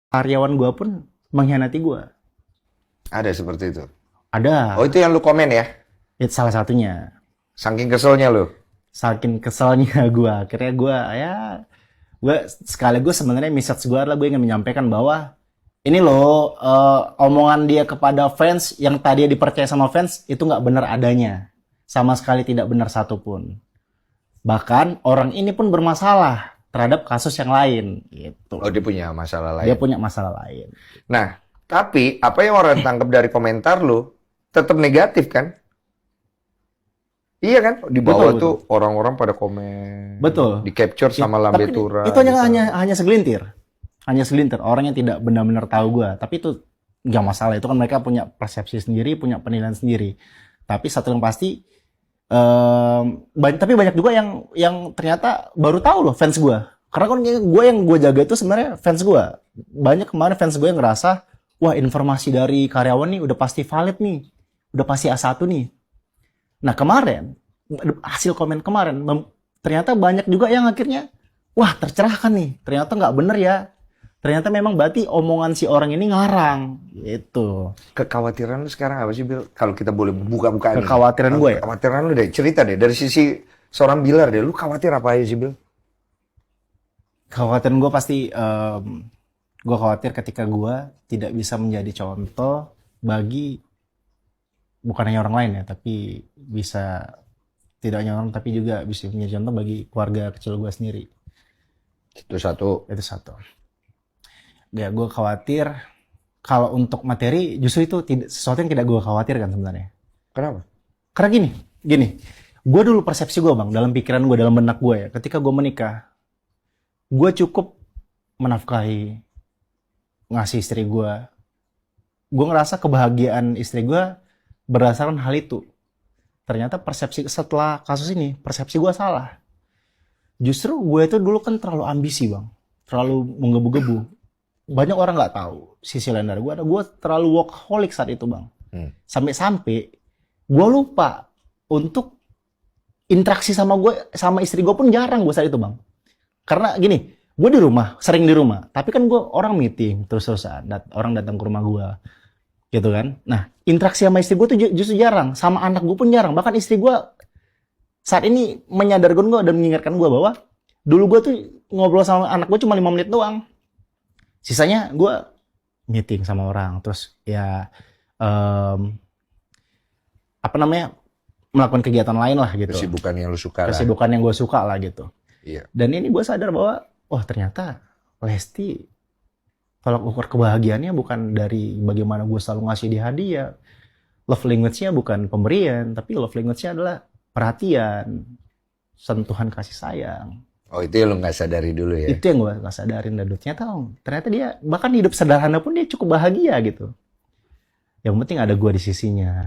karyawan gue pun mengkhianati gue. Ada seperti itu. Ada. Oh, itu yang lu komen ya? Itu salah satunya. Saking keselnya lu. Saking keselnya gue, akhirnya gue sekaligus sebenarnya message gue adalah gue ingin menyampaikan bahwa ini loh omongan dia kepada fans yang tadi dipercaya sama fans itu nggak benar adanya, sama sekali tidak benar satupun. Bahkan orang ini pun bermasalah terhadap kasus yang lain gitu. Oh, dia punya masalah lain. Dia punya masalah lain. Nah, tapi apa yang orang tangkap dari komentar lu tetap negatif kan? Iya kan? Di bawah Betul, tuh orang-orang pada komen. Betul. Di capture sama Lambe Tapi Tura. itu gitu. hanya segelintir. Hanya segelintir orang yang tidak benar-benar tahu gue. Tapi itu nggak masalah. Itu kan mereka punya persepsi sendiri, punya penilaian sendiri. Tapi satu yang pasti, tapi banyak juga yang ternyata baru tahu loh fans gue. Karena kan gue jaga itu sebenarnya fans gue. Banyak kemarin fans gue yang ngerasa, wah informasi dari karyawan nih udah pasti valid nih. Udah pasti A1 nih. Nah kemarin, hasil komen kemarin, ternyata banyak juga yang akhirnya, wah tercerahkan nih. Ternyata nggak bener ya. Ternyata memang berarti omongan si orang ini ngarang. Gitu. Kekhawatiran lu sekarang apa sih, Bil? Kalau kita boleh buka-buka nih. Kekhawatiran gue ya? Kekhawatiran lu deh, cerita deh. Dari sisi seorang Bilar deh, lu khawatir apa aja sih, Bil? Kekhawatiran gue pasti, gue khawatir ketika gue tidak bisa menjadi contoh bagi, bukan hanya orang lain ya, tapi bisa, tidak hanya orang, tapi juga bisa menjadi contoh bagi keluarga kecil gue sendiri. Itu satu. Itu satu. Ya, gue khawatir kalau untuk materi justru itu sesuatu yang tidak gue khawatirkan sebenarnya. Kenapa? Karena gini, gue dulu persepsi gue bang, dalam pikiran gue, dalam benak gue ya, ketika gue menikah, gue cukup menafkahi, ngasih istri gue ngerasa kebahagiaan istri gue berdasarkan hal itu. Ternyata persepsi setelah kasus ini, persepsi gue salah. Justru gue itu dulu kan terlalu ambisi bang, terlalu menggebu-gebu. Banyak orang nggak tahu sisi lain dari gue. Gue terlalu workaholic saat itu bang. Sampai-sampai gue lupa untuk interaksi sama istri gue pun jarang gue saat itu bang. Karena gini, gue di rumah, sering di rumah. Tapi kan gue orang meeting terus-terusan, orang datang ke rumah gue, gitu kan. Nah, interaksi sama istri gue tuh justru jarang, sama anak gue pun jarang. Bahkan istri gue saat ini menyadarkan gue dan mengingatkan gue bahwa dulu gue tuh ngobrol sama anak gue cuma 5 menit doang. Sisanya gue meeting sama orang, terus ya melakukan kegiatan lain lah gitu. Kesibukan yang lu suka lah. Kesibukan yang gue suka lah gitu. Iya. Dan ini gue sadar bahwa, wah ternyata Lesti tolak ukur kebahagiaannya bukan dari bagaimana gue selalu ngasih dia hadiah. Love language-nya bukan pemberian, tapi love language-nya adalah perhatian, sentuhan kasih sayang. Oh, itu yang lu nggak sadari dulu ya? Itu yang gue nggak sadarin, dan ternyata dia bahkan hidup sederhana pun dia cukup bahagia gitu. Yang penting ada gue di sisinya.